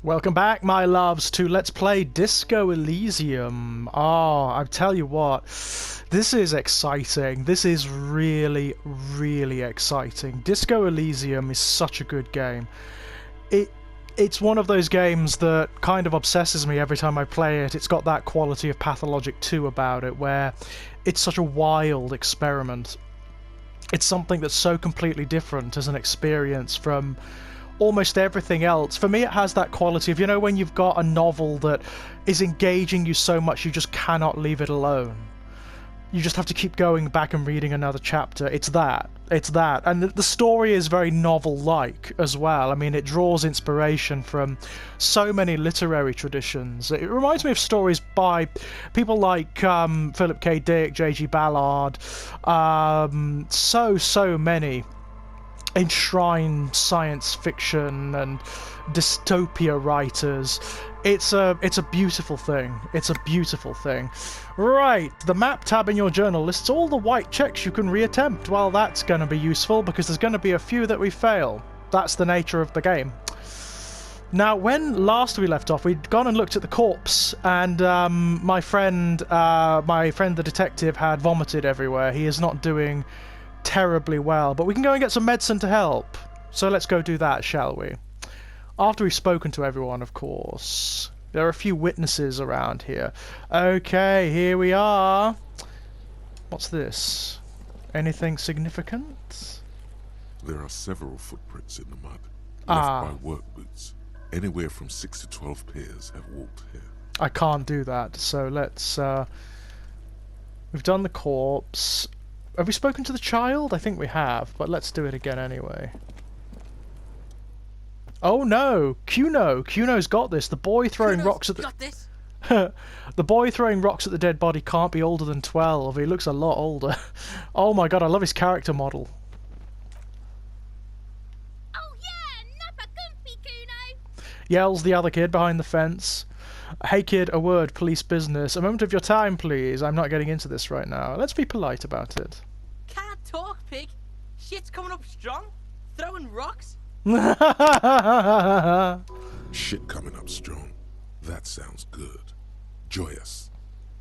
Welcome back, my loves, to Let's Play Disco Elysium. Oh, I tell you what, this is exciting. This is really, really exciting. Disco Elysium is such a good game. It's one of those games that kind of obsesses me every time I play it. It's got that quality of Pathologic 2 about it, where it's such a wild experiment. It's something that's so completely different as an experience from almost everything else. For me, it has that quality of, you know, when you've got a novel that is engaging you so much you just cannot leave it alone. You just have to keep going back and reading another chapter. It's that. It's that. And the story is very novel-like as well. I mean, it draws inspiration from so many literary traditions. It reminds me of stories by people like Philip K. Dick, J.G. Ballard, so many enshrined science fiction and dystopia writers. It's a beautiful thing. It's a beautiful thing. Right, the map tab in your journal lists all the white checks you can reattempt. Well, that's going to be useful because there's going to be a few that we fail. That's the nature of the game. Now, when last we left off, we'd gone and looked at the corpse, and my friend the detective had vomited everywhere. He is not doing terribly well, but we can go and get some medicine to help. So let's go do that, shall we? After we've spoken to everyone, of course. There are a few witnesses around here. Okay, here we are. What's this? Anything significant? There are several footprints in the mud, left by work boots. Anywhere from 6 to 12 pairs have walked here. I can't do that, so let's... We've done the corpse. Have we spoken to the child? I think we have, but let's do it again anyway. Oh no! Cuno's got this. The boy throwing rocks at the... Got this? The boy throwing rocks at the dead body can't be older than 12. He looks a lot older. Oh my god, I love his character model. Oh yeah, nappa gumpy, Cuno! Yells the other kid behind the fence. Hey kid, a word, police business. A moment of your time, please. I'm not getting into this right now. Let's be polite about it. Can't talk, pig. Shit's coming up strong. Throwing rocks. Shit coming up strong. That sounds good. Joyous.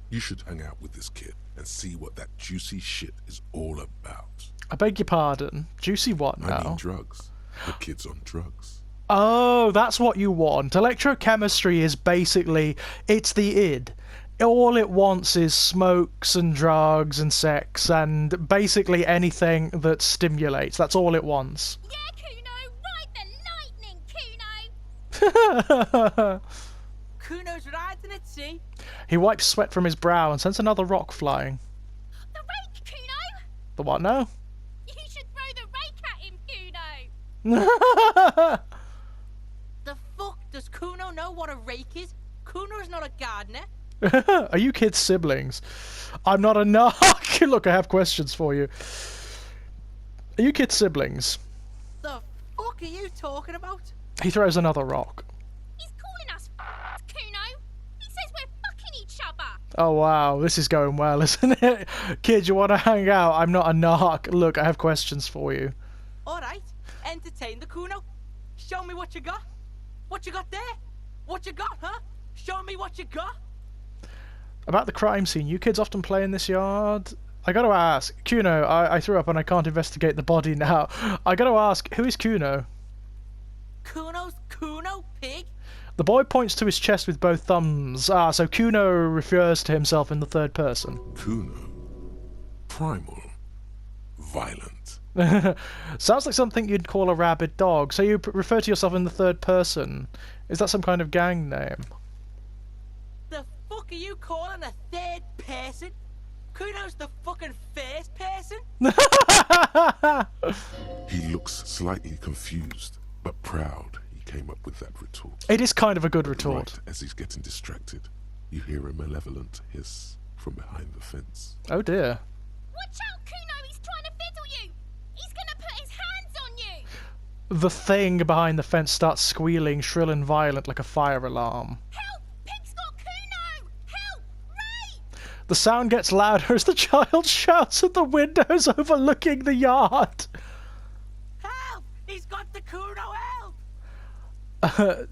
You should hang out with this kid and see what that juicy shit is all about. I beg your pardon. Juicy what now? I mean drugs. The kid's on drugs. Oh, that's what you want. Electrochemistry is basically, it's the id. All it wants is smokes and drugs and sex and basically anything that stimulates. That's all it wants. Yeah, Cuno, ride the lightning, Cuno! Cuno's riding it, see? He wipes sweat from his brow and sends another rock flying. The rake, Cuno! The what now? You should throw the rake at him, Cuno! The fuck does Cuno know what a rake is? Cuno's not a gardener. Are you kids siblings? I'm not a narc. Look, I have questions for you. Are you kids siblings? The fuck are you talking about? He throws another rock. He's calling us Cuno. He says we're fucking each other. Oh wow, this is going well, isn't it? Kid, you want to hang out? I'm not a narc. Look, I have questions for you. Alright, entertain the Cuno. Show me what you got. What you got there? What you got, huh? Show me what you got. About the crime scene, you kids often play in this yard? I gotta ask, Cuno, I threw up and I can't investigate the body now. I gotta ask, who is Cuno? Cuno's Cuno, pig? The boy points to his chest with both thumbs. So Cuno refers to himself in the third person. Cuno. Primal. Violent. Sounds like something you'd call a rabid dog. So you refer to yourself in the third person. Is that some kind of gang name? The fuck are you calling a third person? Cuno's the fucking first person? He looks slightly confused, but proud he came up with that retort. It is kind of a good retort. Right as he's getting distracted, you hear a malevolent hiss from behind the fence. Oh dear. Watch out, Cuno! He's trying to fiddle you! He's gonna put his hands on you! The thing behind the fence starts squealing, shrill and violent like a fire alarm. Help! Pig's got Cuno! Help! Ray! The sound gets louder as the child shouts at the windows overlooking the yard. Help! He's got the Cuno! Help!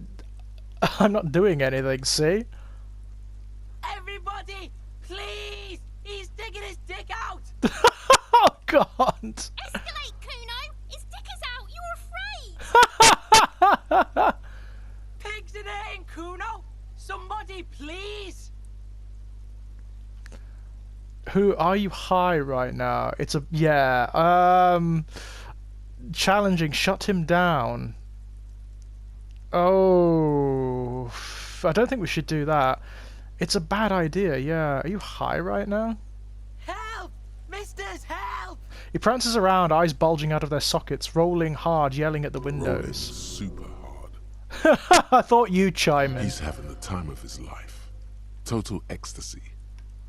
I'm not doing anything, see? Everybody, please! He's digging his dick out! Oh, God! Escalate, Kuno! His dick is out! You're afraid! Pigs in it, Kuno! Somebody, please! Who are you high right now? It's a... yeah, challenging, shut him down. Oh... I don't think we should do that. It's a bad idea, yeah. Are you high right now? Help! Misters, help! He prances around, eyes bulging out of their sockets, rolling hard, yelling at the Rolling windows. super hard. I thought you'd chime in. He's having the time of his life. Total ecstasy.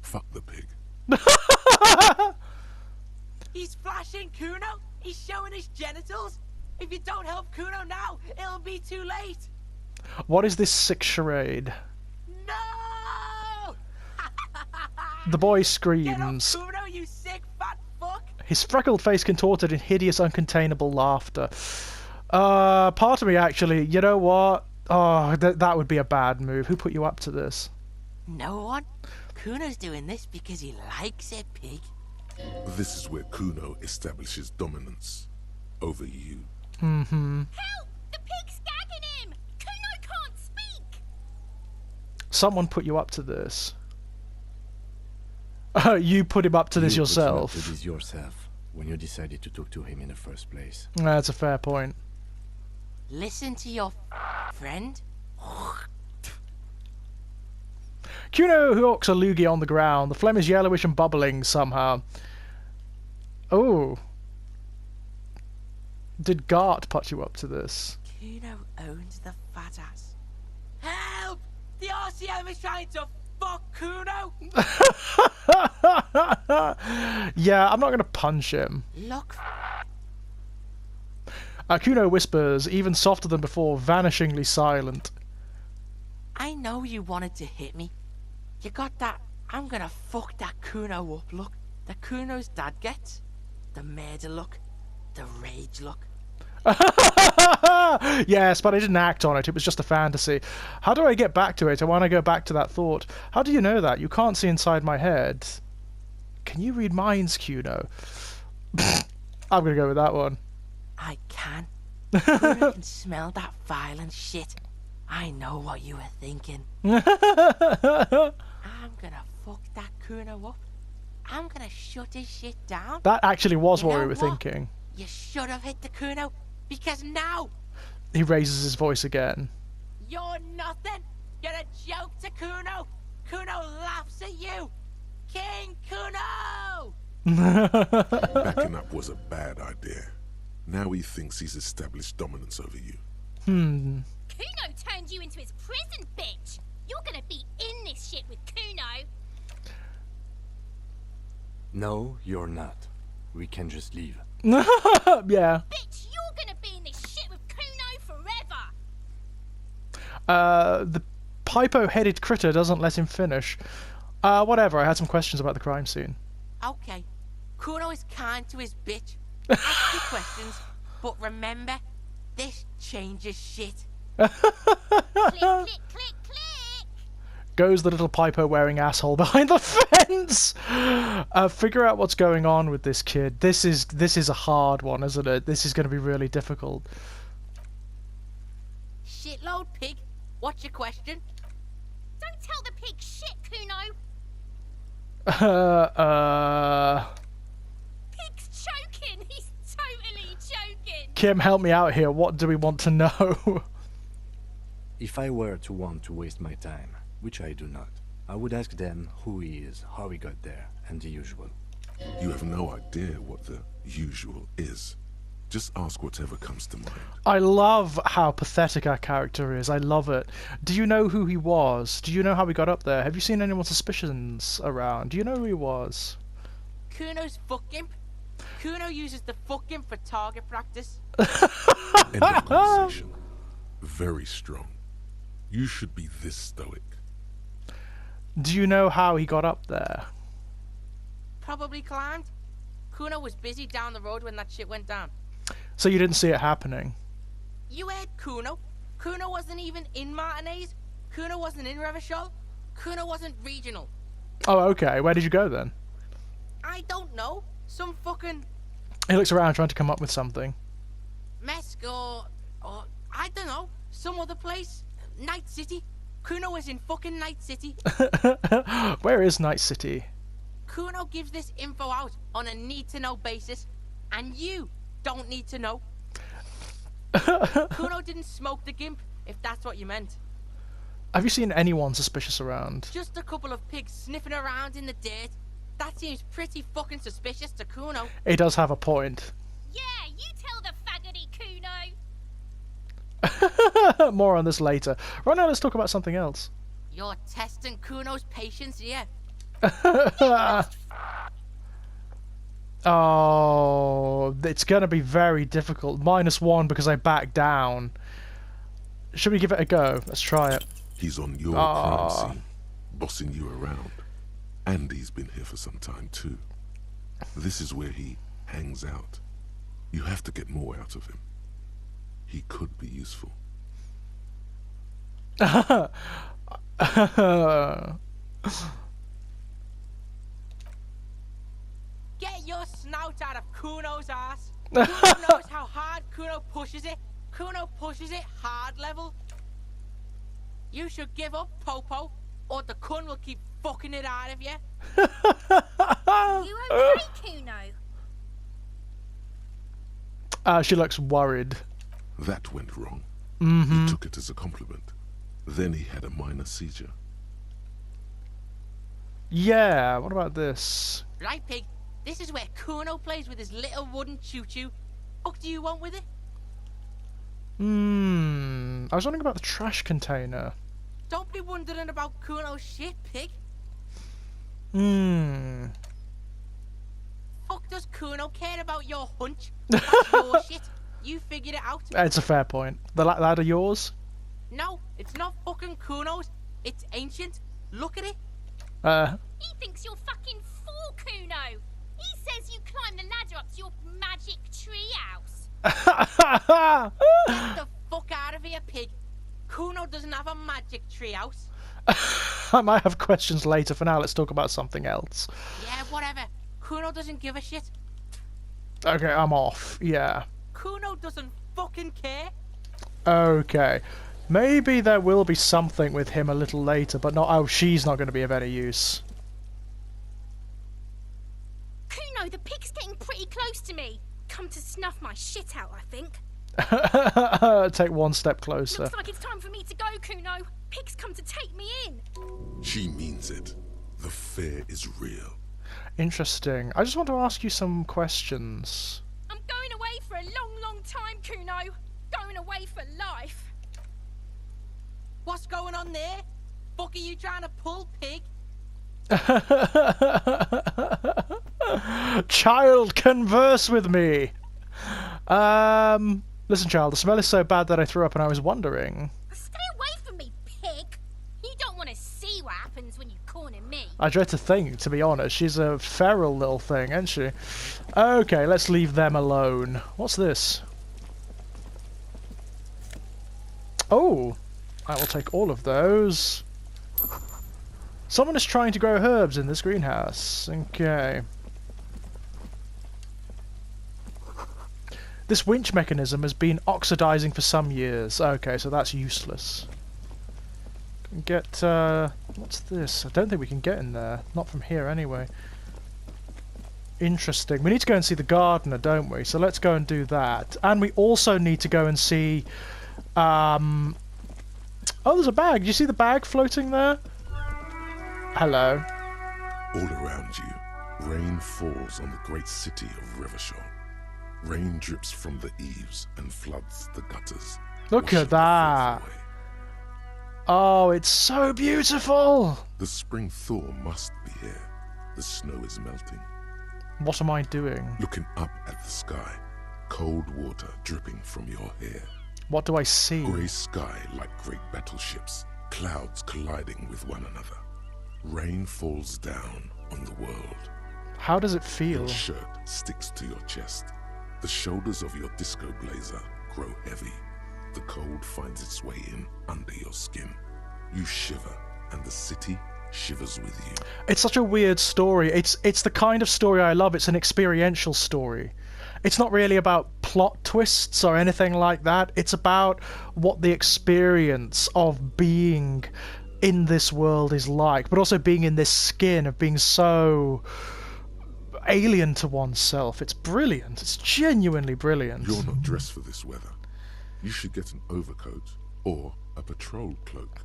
Fuck the pig. He's flashing Kuno! He's showing his genitals! If you don't help Kuno now, it'll be too late! What is this sick charade? No! The boy Get screams. up, Kuno, you sick fat fuck! His freckled face contorted in hideous, uncontainable laughter. Part of me actually, you know what? Oh, that would be a bad move. Who put you up to this? No one? Kuno's doing this because he likes it, pig. This is where Kuno establishes dominance over you. Mm-hmm. Help! The pig's gagging him! Kuno can't speak! Someone put you up to this. You put him up to this You put him up yourself. to this yourself when you decided to talk to him in the first place. That's a fair point. Listen to your friend. Kuno hooks a loogie on the ground. The phlegm is yellowish and bubbling somehow. Oh. Did Gart put you up to this? Kuno owns the fat ass. Help! The RCM is trying to fuck Kuno! Yeah, I'm not going to punch him. Look, Kuno whispers, even softer than before, vanishingly silent. I know you wanted to hit me. You got that I'm gonna fuck that Kuno up look that Kuno's dad gets. The murder look. The rage look. Yes, but I didn't act on it. It was just a fantasy. How do I get back to it? I want to go back to that thought. How do you know that? You can't see inside my head. Can you read minds, Kuno? I'm going to go with that one. I can. Kuno can smell that violent shit. I know what you were thinking. I'm gonna fuck that Kuno up. I'm gonna shut his shit down. That actually was You what know we were what? thinking. You should have hit the Kuno, because now He raises his voice again. you're nothing. You're a joke to Kuno. Kuno laughs at you. King Kuno! Backing up was a bad idea. Now he thinks he's established dominance over you. Kuno turned you into his prison, bitch! You're gonna be in this shit with Kuno! No, you're not. We can just leave. Yeah. Bitch, you're gonna be in this shit with Kuno forever! The Pipo-headed critter doesn't let him finish. Whatever, I had some questions about the crime scene. Okay, Kuno is kind to his bitch. Ask your questions, but remember, this changes shit. Click, click, click, click! Goes the little Pipo-wearing asshole behind the fence! Figure out what's going on with this kid. This is a hard one, isn't it? This is going to be really difficult. Shitload pig, what's your question? Don't tell the pig shit, Kuno! Pig's choking! He's totally choking! Kim, help me out here. What do we want to know? If I were to want to waste my time, which I do not, I would ask them who he is, how he got there, and the usual. You have no idea what the usual is. Just ask whatever comes to mind. I love how pathetic our character is. I love it. Do you know who he was? Do you know how he got up there? Have you seen anyone's suspicions around? Do you know who he was? Kuno's fucking. Kuno uses the fucking for target practice. End of conversation. Very strong. You should be this stoic. Do you know how he got up there? Probably climbed. Kuno was busy down the road when that shit went down. So you didn't see it happening? You heard Kuno. Kuno wasn't even in Martinez. Kuno wasn't in Revachol. Kuno wasn't regional. Oh, okay. Where did you go then? I don't know. Some fucking He looks around trying to come up with something. Mesk or I don't know. Some other place. Night City. Kuno was in fucking Night City. Where is Night City? Kuno gives this info out on a need-to-know basis, and you don't need to know. Kuno didn't smoke the gimp, if that's what you meant. Have you seen anyone suspicious around? Just a couple of pigs sniffing around in the dirt. That seems pretty fucking suspicious to Kuno. He does have a point. Yeah, you tell the faggoty Kuno. More on this later. Right now, let's talk about something else. You're testing Kuno's patience here. Oh, it's going to be very difficult. -1 because I backed down. Should we give it a go? Let's try it. He's on your crime scene, bossing you around. And he's been here for some time too. This is where he hangs out. You have to get more out of him. He could be useful. Get your snout out of Kuno's ass. Kuno knows how hard Kuno pushes it. Kuno pushes it hard level. You should give up, Popo, or the Kun will keep fucking it out of you. You okay, Kuno? She looks worried. That went wrong. Mm-hmm. He took it as a compliment. Then he had a minor seizure. Yeah, what about this? Right, pig? This is where Kuno plays with his little wooden choo-choo. What do you want with it? I was wondering about the trash container. Don't be wondering about Kuno's shit, pig. Fuck does Kuno care about your hunch? That's your shit. You figured it out. It's a fair point. The ladder yours? No, it's not fucking Kuno's. It's ancient. Look at it. He thinks you're fucking fool, Kuno. He says you climbed the ladder up to your magic treehouse. Get the fuck out of here, pig. Kuno doesn't have a magic treehouse. I might have questions later. For now, let's talk about something else. Yeah, whatever. Kuno doesn't give a shit. Okay, I'm off. Yeah. Kuno doesn't fucking care. Okay. Maybe there will be something with him a little later, but not. Oh, she's not going to be of any use. Kuno, the pig's getting pretty close to me. Come to snuff my shit out, I think. Take one step closer. Looks like it's time for me to go, Kuno. Pig's come to take me in. She means it. The fear is real. Interesting. I just want to ask you some questions. I'm going away for a long, long time, Kuno. Going away for life. What's going on there? Fuck are you trying to pull, pig? Child, converse with me. Listen, child, the smell is so bad that I threw up and I was wondering. Stay away from me, pig. You don't want to see what happens when you corner me. I dread to think, to be honest. She's a feral little thing, isn't she? Okay, let's leave them alone. What's this? Oh, I will take all of those. Someone is trying to grow herbs in this greenhouse. Okay. This winch mechanism has been oxidizing for some years. Okay, so that's useless. Can get, what's this? I don't think we can get in there. Not from here anyway. Interesting. We need to go and see the gardener, don't we? So let's go and do that. And we also need to go and see, oh, there's a bag. Do you see the bag floating there? Hello. All around you, rain falls on the great city of Revachol. Rain drips from the eaves and floods the gutters. Look washing at the that. filth away. Oh, it's so beautiful. The spring thaw must be here. The snow is melting. What am I doing? Looking up at the sky, cold water dripping from your hair. What do I see? Grey sky like great battleships, clouds colliding with one another. Rain falls down on the world. How does it feel? Your shirt sticks to your chest. The shoulders of your disco blazer grow heavy. The cold finds its way in under your skin. You shiver, and the city shivers with you. It's such a weird story. It's the kind of story I love. It's an experiential story. It's not really about plot twists or anything like that. It's about what the experience of being in this world is like, but also being in this skin, of being so alien to oneself. It's brilliant. It's genuinely brilliant. You're not dressed for this weather. You should get an overcoat or a patrol cloak.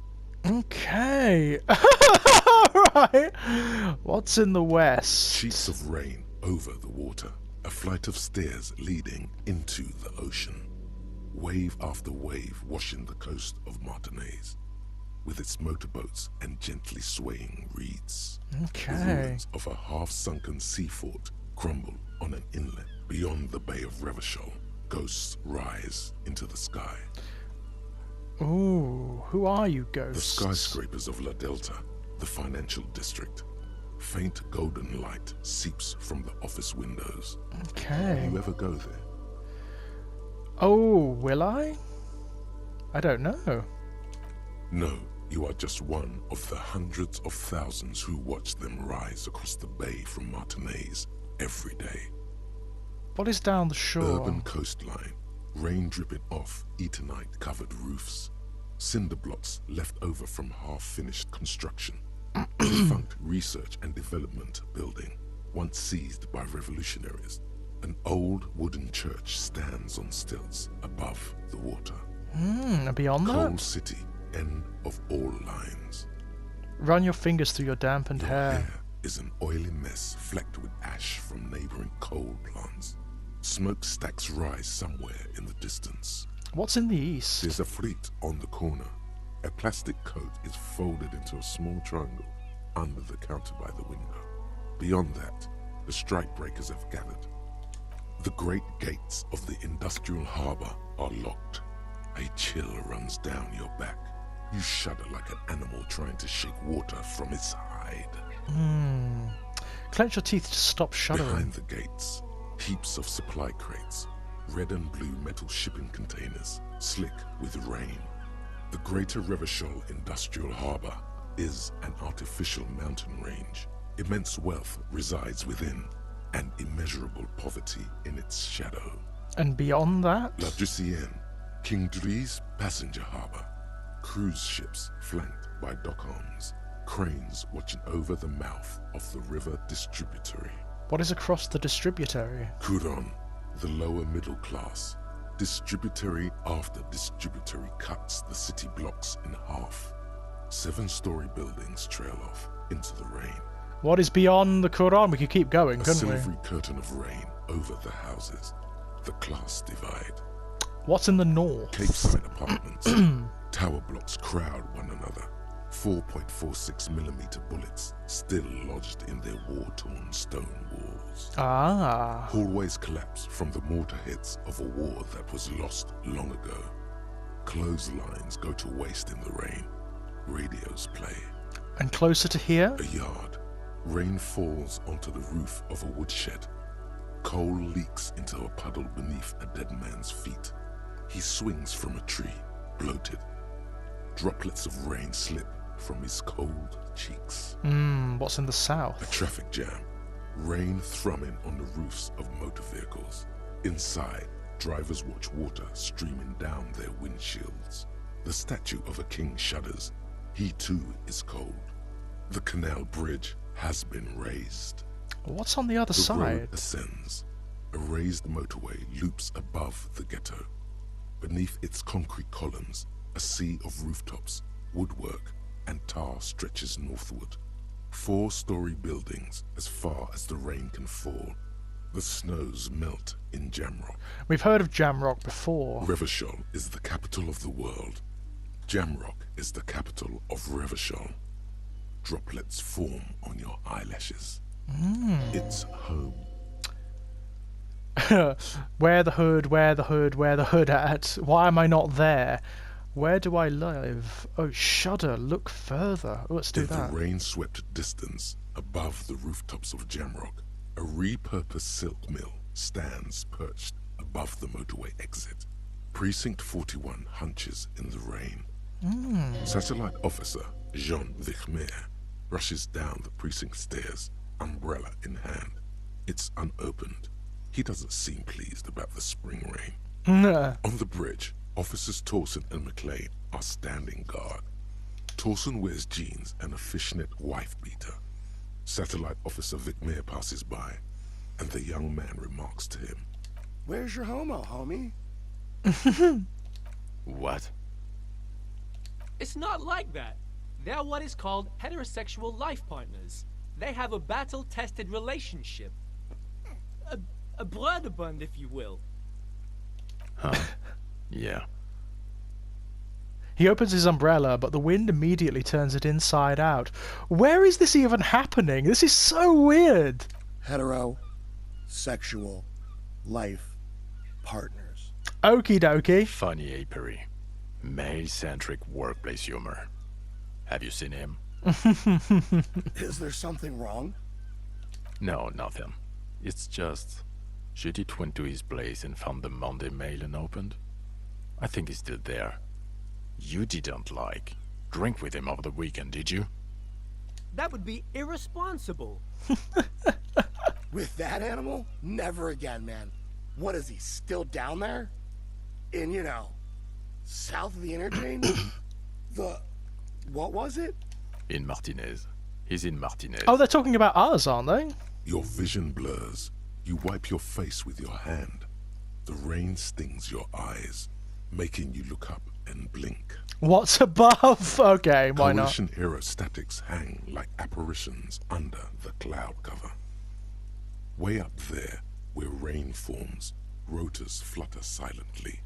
Okay. Right. What's in the west? Sheets of rain over the water. A flight of stairs leading into the ocean. Wave after wave washing the coast of Martinez, with its motorboats and gently swaying reeds. Okay. The ruins of a half-sunken sea fort crumble on an inlet beyond the Bay of Revachol. Ghosts rise into the sky. Ooh, who are you, The ghosts? skyscrapers of La Delta, the financial district. Faint golden light seeps from the office windows. Okay. You ever go there? Oh, will I? I don't know. No, you are just one of the hundreds of thousands who watch them rise across the bay from Martinez every day. What is down the shore? Urban coastline, rain dripping off Eternite-covered roofs, cinder blocks left over from half-finished construction, defunct research and development building, once seized by revolutionaries. An old wooden church stands on stilts above the water. And beyond Coal that? City, end of all lines. Run your fingers through your dampened Your hair. hair is an oily mess flecked with ash from neighboring coal plants. Smokestacks rise somewhere in the distance. What's in the east? There's a fleet on the corner. A plastic coat is folded into a small triangle under the counter by the window. Beyond that, the strikebreakers have gathered. The great gates of the industrial harbour are locked. A chill runs down your back. You shudder like an animal trying to shake water from its hide. Clench your teeth to stop shuddering. Behind the gates, heaps of supply crates, red and blue metal shipping containers, slick with rain. The Greater Revachol Industrial Harbour is an artificial mountain range. Immense wealth resides within, and immeasurable poverty in its shadow. And beyond that? La Drusienne, King Dries passenger harbour. Cruise ships flanked by dock arms. Cranes watching over the mouth of the river distributary. What is across the distributary? Couronne, the lower middle class. Distributary after distributary cuts the city blocks in half. 7-story buildings trail off into the rain. What is beyond the Quran? We could keep going, A couldn't we? silvery curtain of rain over the houses. The class divide. What's in the north? Capeside apartments. Tower blocks crowd one another. 4.46mm bullets still lodged in their war-torn stone walls. Ah. Hallways collapse from the mortar hits of a war that was lost long ago. Clotheslines go to waste in the rain. Radios play. And closer to here? A yard. Rain falls onto the roof of a woodshed. Coal leaks into a puddle beneath a dead man's feet. He swings from a tree, bloated. Droplets of rain slip from his cold cheeks. What's in the A south? traffic jam. Rain thrumming on the roofs of motor vehicles. Inside, drivers watch water streaming down their windshields. The statue of a king shudders. He too is cold. The canal bridge has been raised. What's on the other The side? road ascends. A raised motorway loops above the ghetto. Beneath its concrete columns, a sea of rooftops, woodwork, and tar stretches northward. 4-story buildings as far as the rain can fall. The snows melt in Jamrock. We've heard of Jamrock before. Revachol is the capital of the world. Jamrock is the capital of Revachol. Droplets form on your eyelashes. It's home. Where the hood, where the hood, where the hood at? Why am I not there? Where do I live? Oh, shudder, look further. Oh, let's do In that. the rain-swept distance, above the rooftops of Jamrock, a repurposed silk mill stands perched above the motorway exit. Precinct 41 hunches in the rain. Satellite officer Jean Vichmer rushes down the precinct stairs, umbrella in hand. It's unopened. He doesn't seem pleased about the spring rain. On the bridge, officers Torsen and McLean are standing guard. Torsen wears jeans and a fishnet wife-beater. Satellite officer Vichmer passes by, and the young man remarks to him, "Where's your homo, homie?" What? It's not like that. They're what is called heterosexual life partners. They have a battle-tested relationship. A brother-bond, if you will. Huh. Yeah. He opens his umbrella, but the wind immediately turns it inside out. Where is this even happening? This is so weird. Sexual life partners. Okie dokie. Funny apery. Male-centric workplace humor. Have you seen him? Is there something wrong? No, nothing. It's just... Judith went to his place and found the Monday mail unopened. I think he's still there. You didn't, drink with him over the weekend, did you? That would be irresponsible. With that animal? Never again, man. What is he, still down there? In, south of the interchange? What was it? In Martinez. He's in Martinez. Oh, they're talking about us, aren't they? your vision blurs. You wipe your face with your hand. The rain stings your eyes, making you look up and blink. What's above? Okay, why not? Coalition-era statics hang like apparitions under the cloud cover. Way up there, where rain forms, rotors flutter silently.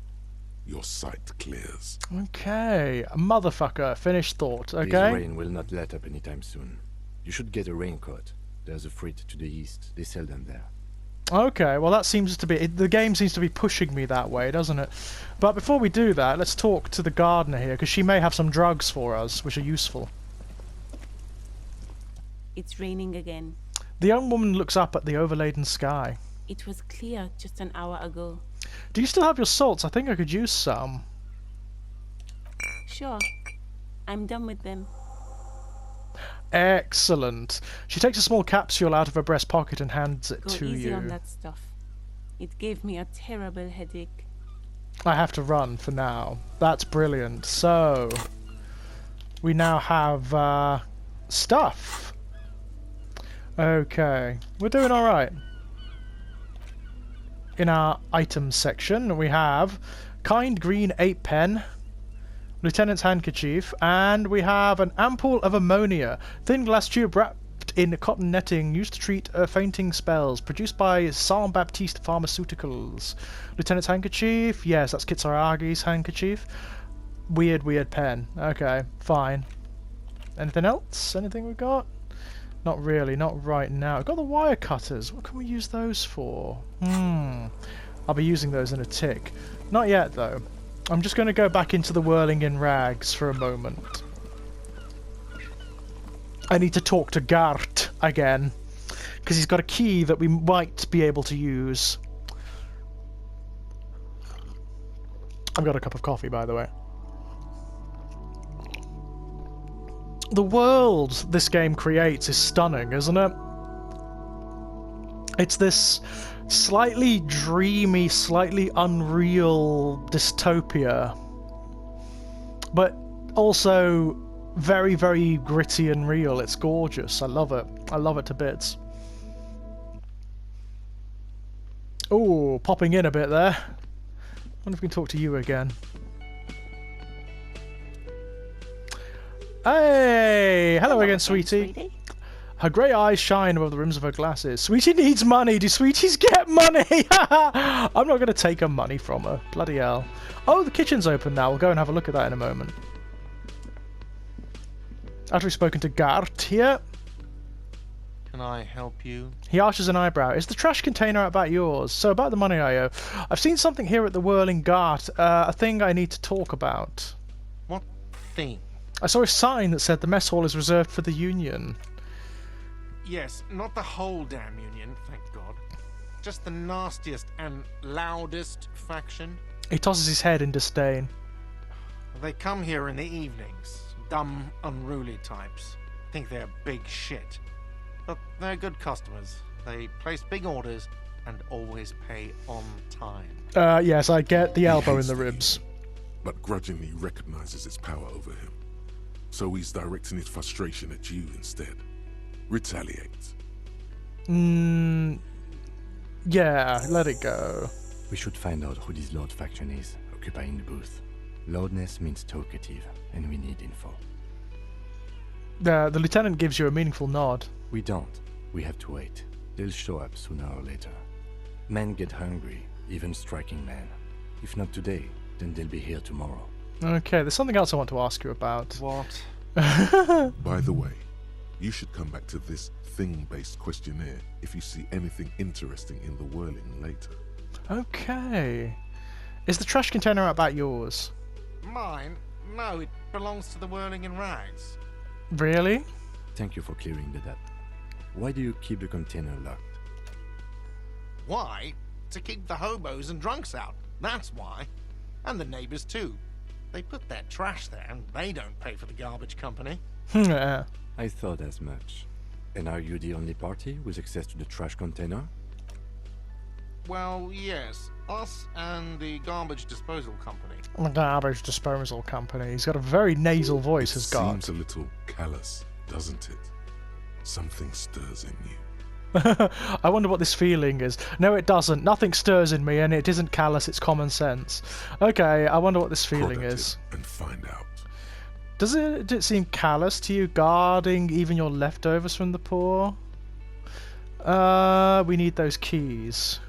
Your sight clears. Okay, motherfucker, finished thought, okay? This rain will not let up anytime soon. You should get a raincoat. There's a freight to the east. They sell them there. Okay, well that seems to be... the game seems to be pushing me that way, doesn't it? But before we do that, let's talk to the gardener here, because she may have some drugs for us, which are useful. It's raining again. The young woman looks up at the overladen sky. It was clear just an hour ago. Do you still have your salts? I think I could use some. Sure. I'm done with them. Excellent. She takes a small capsule out of her breast pocket and hands it to Go easy you. on that stuff. It gave me a terrible headache. I have to run for now. That's brilliant. So, we now have stuff. Okay, we're doing alright. In our items section, we have kind green 8 pen, lieutenant's handkerchief, and we have an ampoule of ammonia, thin glass tube wrapped in cotton netting used to treat fainting spells, produced by Saint Baptiste Pharmaceuticals. Lieutenant's handkerchief, yes, that's Kitsaragi's handkerchief. Weird pen. Okay, fine. Anything else? Anything we got? Not really, not right now. I've got the wire cutters. What can we use those for? I'll be using those in a tick. Not yet, though. I'm just going to go back into the whirling in rags for a moment. I need to talk to Gart again, because he's got a key that we might be able to use. I've got a cup of coffee, by the way. The world this game creates is stunning, isn't it? It's this slightly dreamy, slightly unreal dystopia, but also very, very gritty and real. It's gorgeous. I love it. I love it to bits. Oh, popping in a bit there. I wonder if we can talk to you again. Hey! Hello again, sweetie. Her grey eyes shine above the rims of her glasses. Sweetie needs money. Do sweeties get money? I'm not going to take her money from her. Bloody hell. Oh, the kitchen's open now. We'll go and have a look at that in a moment. After we've spoken to Gart here. Can I help you? He arches an eyebrow. Is the trash container about yours? So about the money I owe. I've seen something here at the Whirling Gart. A thing I need to talk about. What thing? I saw a sign that said the mess hall is reserved for the Union. Yes, not the whole damn Union, thank God. Just the nastiest and loudest faction. He tosses his head in disdain. They come here in the evenings. Dumb, unruly types. Think they're big shit. But they're good customers. They place big orders and always pay on time. Yes, I get the He elbow in hates the the ribs. but grudgingly recognizes its power over him. So he's directing his frustration at you instead. Retaliate. Yeah, let it go. We should find out who this Lord faction is, occupying the booth. Loudness means talkative, and we need info. The lieutenant gives you a meaningful nod. We don't. We have to wait. They'll show up sooner or later. Men get hungry, even striking men. If not today, then they'll be here tomorrow. Okay, there's something else I want to ask you about. What? By the way, you should come back to this thing-based questionnaire if you see anything interesting in the whirling later. Okay. Is the trash container about yours? Mine? No, it belongs to the Whirling in Rags. Really? Thank you for clearing that up. Why do you keep the container locked? Why? To keep the hobos and drunks out. That's why. And the neighbors too. They put their trash there and they don't pay for the garbage company. Yeah. I thought as much. And are you the only party with access to the trash container? Well, yes. Us and the garbage disposal company. The garbage disposal company. He's got a very nasal voice, has got. Seems a little callous, doesn't it? Something stirs in you. I wonder what this feeling is. No, it doesn't. Nothing stirs in me, and it isn't callous, it's common sense. Okay, I wonder what this feeling Prod at is. it and find out. Does it seem callous to you, guarding even your leftovers from the poor? We need those keys.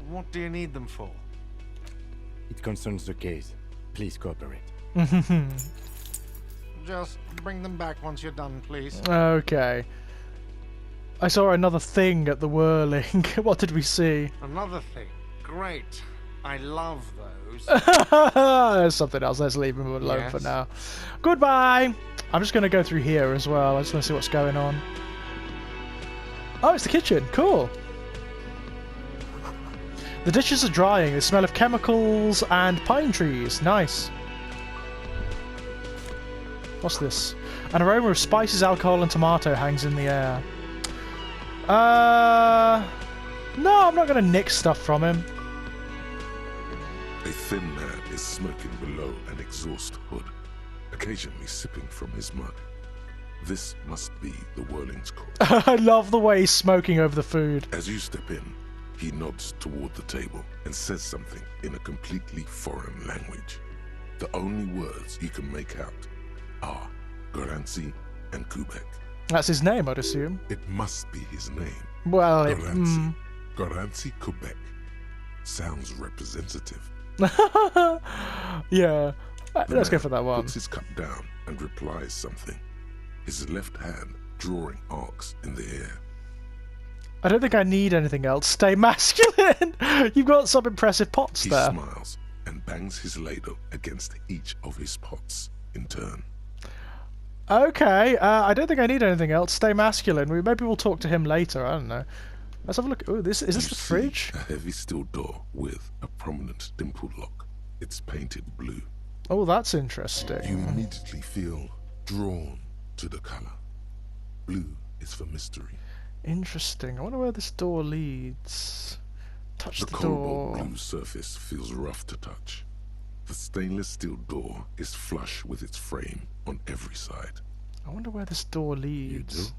What do you need them for? It concerns the case. Please cooperate. Just bring them back once you're done, please. Okay. I saw another thing at the whirling. What did we see? Another thing. Great. I love those. There's something else. Let's leave him alone for Yes. now. Goodbye. I'm just going to go through here as well. I just want to see what's going on. Oh, it's the kitchen. Cool. The dishes are drying. They smell of chemicals and pine trees. Nice. What's this? An aroma of spices, alcohol, and tomato hangs in the air. No, I'm not going to nick stuff from him. A thin man is smoking below an exhaust hood, occasionally sipping from his mug. This must be the Whirling's court. I love the way he's smoking over the food. As you step in, he nods toward the table and says something in a completely foreign language. The only words you can make out are Goranci and Kubek. That's his name, I'd assume. It must be his name. Well, Goranci. Goranci Kubek. Sounds representative. Yeah. The Let's go man for that one. puts his cup down and replies something, his left hand drawing arcs in the air. I don't think I need anything else. Stay masculine! You've got some impressive pots He there. smiles and bangs his ladle against each of his pots in turn. Okay, I don't think I need anything else. Stay masculine. Maybe we'll talk to him later. I don't know. Let's have a look. Oh, is this You the see fridge? a heavy steel door with a prominent dimpled lock. It's painted blue. Oh, that's interesting. You immediately feel drawn to the color. Blue is for mystery. Interesting. I wonder where this door leads. Touch The the cobalt door. blue surface feels rough to touch. The stainless steel door is flush with its frame on every side. I wonder where this door You leads. do?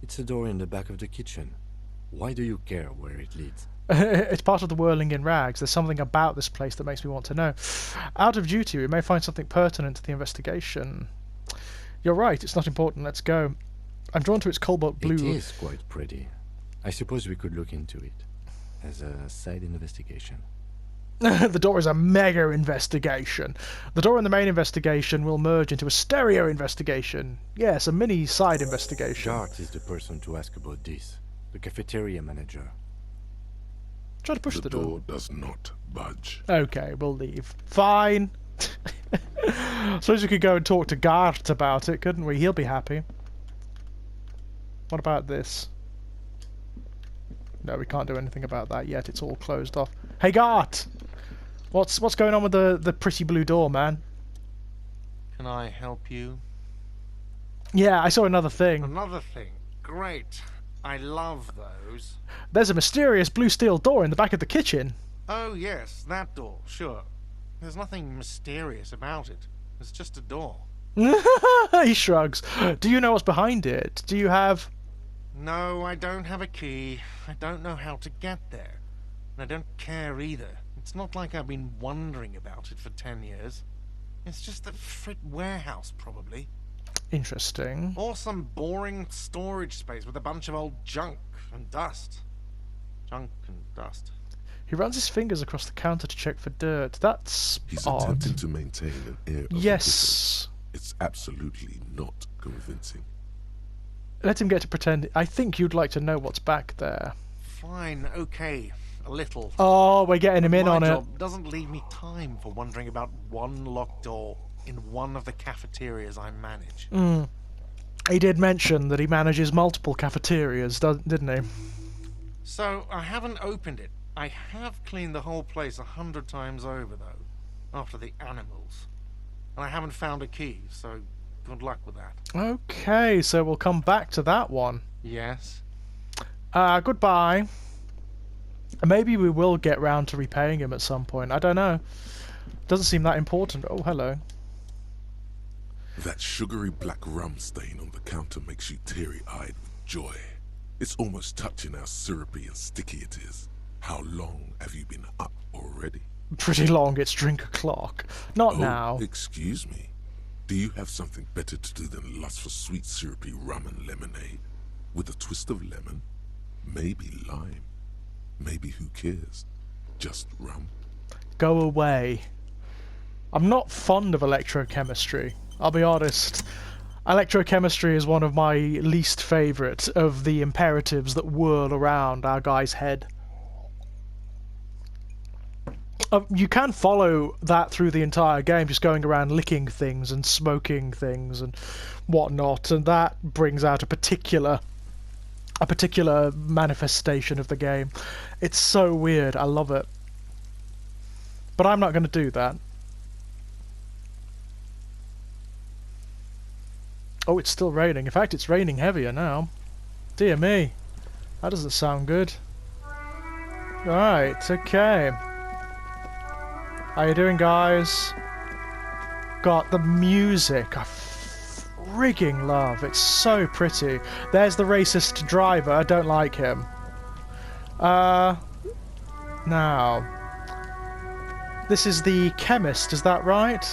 It's a door in the back of the kitchen. Why do you care where it leads? It's part of the whirling in rags. There's something about this place that makes me want to know. Out of duty, we may find something pertinent to the investigation. You're right, it's not important. Let's go. I'm drawn to its cobalt blue. It is quite pretty. I suppose we could look into it as a side investigation. The door is a mega investigation. The door and the main investigation will merge into a stereo investigation. Yes, a mini side investigation. Jart is the person to ask about this. The cafeteria manager. Try to push the door. door does not budge. Okay, we'll leave. Fine. Suppose we could go and talk to Gart about it, couldn't we? He'll be happy. What about this? No, we can't do anything about that yet. It's all closed off. Hey, Gart! What's going on with the pretty blue door, man? Can I help you? Yeah, I saw another thing. Another thing. Great. I love those. There's a mysterious blue steel door in the back of the kitchen. Oh, yes, that door, sure. There's nothing mysterious about it. It's just a door. He shrugs. Do you know what's behind it? Do you have... No, I don't have a key. I don't know how to get there. And I don't care either. It's not like I've been wondering about it for 10 years. It's just a frit warehouse, probably. Interesting. Or some boring storage space with a bunch of old junk and dust. Junk and dust. He runs his fingers across the counter to check for dirt. That's He's odd. attempting to maintain an air of Yes. indifference. It's absolutely not convincing. Let him get to pretend. I think you'd like to know what's back there. Fine, okay. A little. Oh, we're getting him in My on it. job doesn't leave me time for wondering about one locked door in one of the cafeterias I manage. He did mention that he manages multiple cafeterias, didn't he? So, I haven't opened it. I have cleaned the whole place 100 times over, though, after the animals. And I haven't found a key, so good luck with that. Okay, so we'll come back to that one. Yes? Goodbye. Maybe we will get round to repaying him at some point. I don't know. Doesn't seem that important. Oh, hello. That sugary black rum stain on the counter makes you teary-eyed with joy. It's almost touching how syrupy and sticky it is. How long have you been up already? Pretty long, it's drink o'clock. Not now. Excuse me. Do you have something better to do than lust for sweet syrupy rum and lemonade? With a twist of lemon? Maybe lime? Maybe who cares? Just rum? Go away. I'm not fond of electrochemistry. I'll be honest. Electrochemistry is one of my least favourite of the imperatives that whirl around our guy's head. You can follow that through the entire game, just going around licking things and smoking things and whatnot, and that brings out a particular manifestation of the game. It's so weird. I love it. But I'm not going to do that. Oh, it's still raining. In fact, it's raining heavier now. Dear me. That doesn't sound good. Right, okay. How you doing, guys? Got the music. I frigging love. It's so pretty. There's the racist driver. I don't like him. Now. This is the chemist, is that right?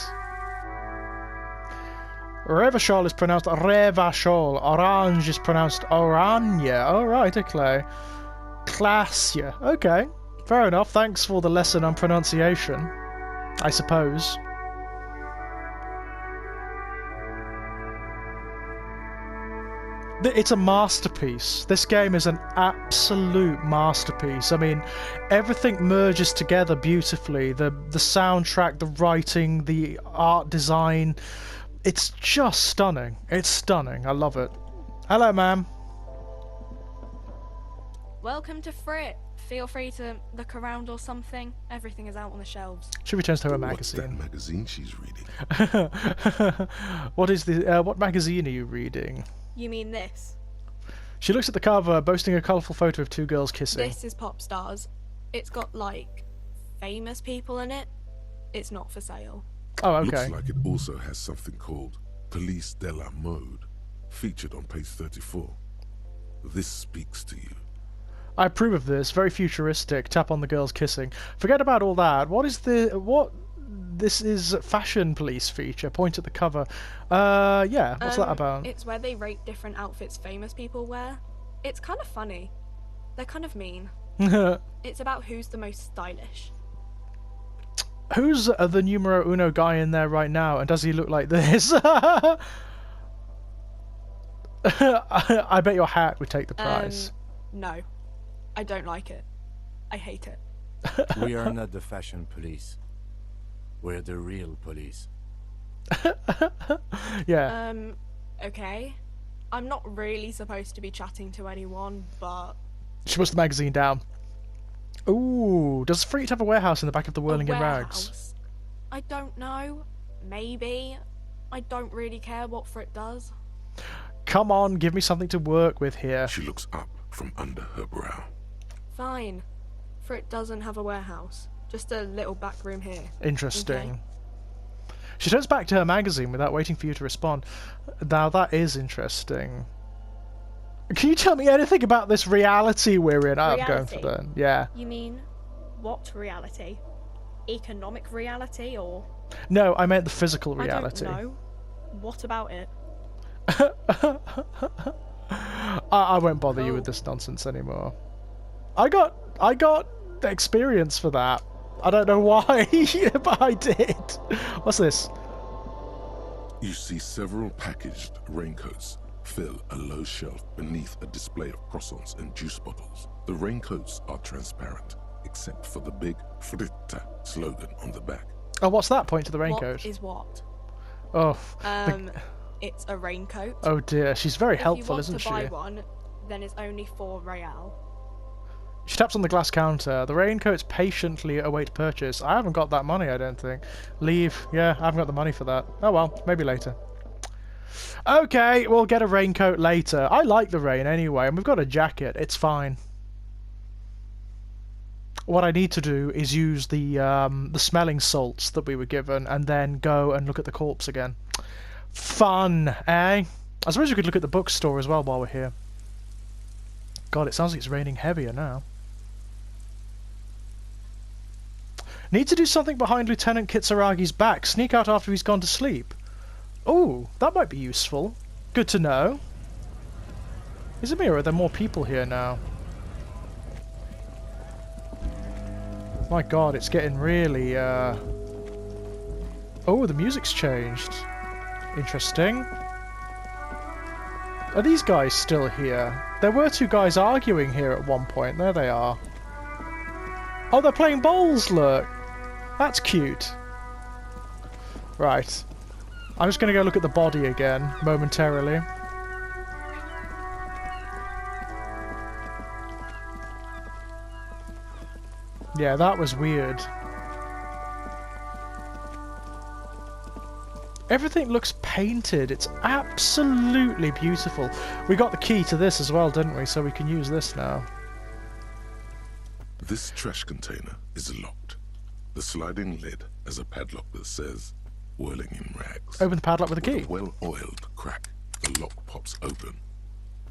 Revachol is pronounced Revachol. Orange is pronounced Oranje. Oh, right, okay. Klasje. Okay, fair enough. Thanks for the lesson on pronunciation, I suppose. It's a masterpiece. This game is an absolute masterpiece. I mean, everything merges together beautifully. The soundtrack, the writing, the art design. It's just stunning. It's stunning. I love it. Hello, ma'am. Welcome to Frit. Feel free to look around or something. Everything is out on the shelves. She returns to her What's magazine. that magazine she's reading? What magazine are you reading? You mean this? She looks at the cover, boasting a colourful photo of two girls kissing. This is Pop Stars. It's got, like, famous people in it. It's not for sale. Oh, okay. Looks like it also has something called Police de la Mode, featured on page 34. This speaks to you. I approve of this. Very futuristic. Tap on the girls kissing. Forget about all that. What? This is Fashion Police feature. Point at the cover. Yeah. What's that about? It's where they rate different outfits famous people wear. It's kind of funny. They're kind of mean. It's about who's the most stylish. Who's the numero uno guy in there right now, and does he look like this? I bet your hat would take the prize. No. I don't like it. I hate it. We are not the fashion police. We're the real police. Yeah. Okay. I'm not really supposed to be chatting to anyone, but... She puts the magazine down. Ooh, does Freet have a warehouse in the back of the Whirling in Rags? Warehouse? I don't know. Maybe. I don't really care what Frit does. Come on, give me something to work with here. She looks up from under her brow. Fine. Frit doesn't have a warehouse. Just a little back room here. Interesting. Okay. She turns back to her magazine without waiting for you to respond. Now that is interesting. Can you tell me anything about this reality we're in? I'm going for that. Yeah. You mean what reality? Economic reality or? No, I meant the physical reality. I don't know. What about it? I won't bother you with this nonsense anymore. I got experience for that. I don't know why, but I did. What's this? You see several packaged raincoats fill a low shelf beneath a display of croissants and juice bottles. The raincoats are transparent, except for the big Fritta slogan on the back. Oh, what's that? Point to the raincoat. What is what? Oh. It's a raincoat. Oh dear, she's very helpful, isn't she? If you want to buy one, then it's only 4 real. She taps on the glass counter. The raincoats patiently await purchase. I haven't got that money, I don't think. Leave. Yeah, I haven't got the money for that. Oh well, maybe later. Okay, we'll get a raincoat later. I like the rain anyway, and we've got a jacket. It's fine. What I need to do is use the smelling salts that we were given, and then go and look at the corpse again. Fun, eh? I suppose we could look at the bookstore as well while we're here. God, it sounds like it's raining heavier now. Need to do something behind Lieutenant Kitsaragi's back. Sneak out after he's gone to sleep. Oh, that might be useful. Good to know. Is it me, or are there more people here now? My God, it's getting really, Oh, the music's changed. Interesting. Are these guys still here? There were 2 guys arguing here at one point. There they are. Oh, they're playing bowls, look! That's cute. Right. I'm just going to go look at the body again, momentarily. Yeah, that was weird. Everything looks painted. It's absolutely beautiful. We got the key to this as well, didn't we? So we can use this now. This trash container is locked. The sliding lid has a padlock that says, Whirling in Rags. Open the padlock with a key. With a well-oiled crack, the lock pops open.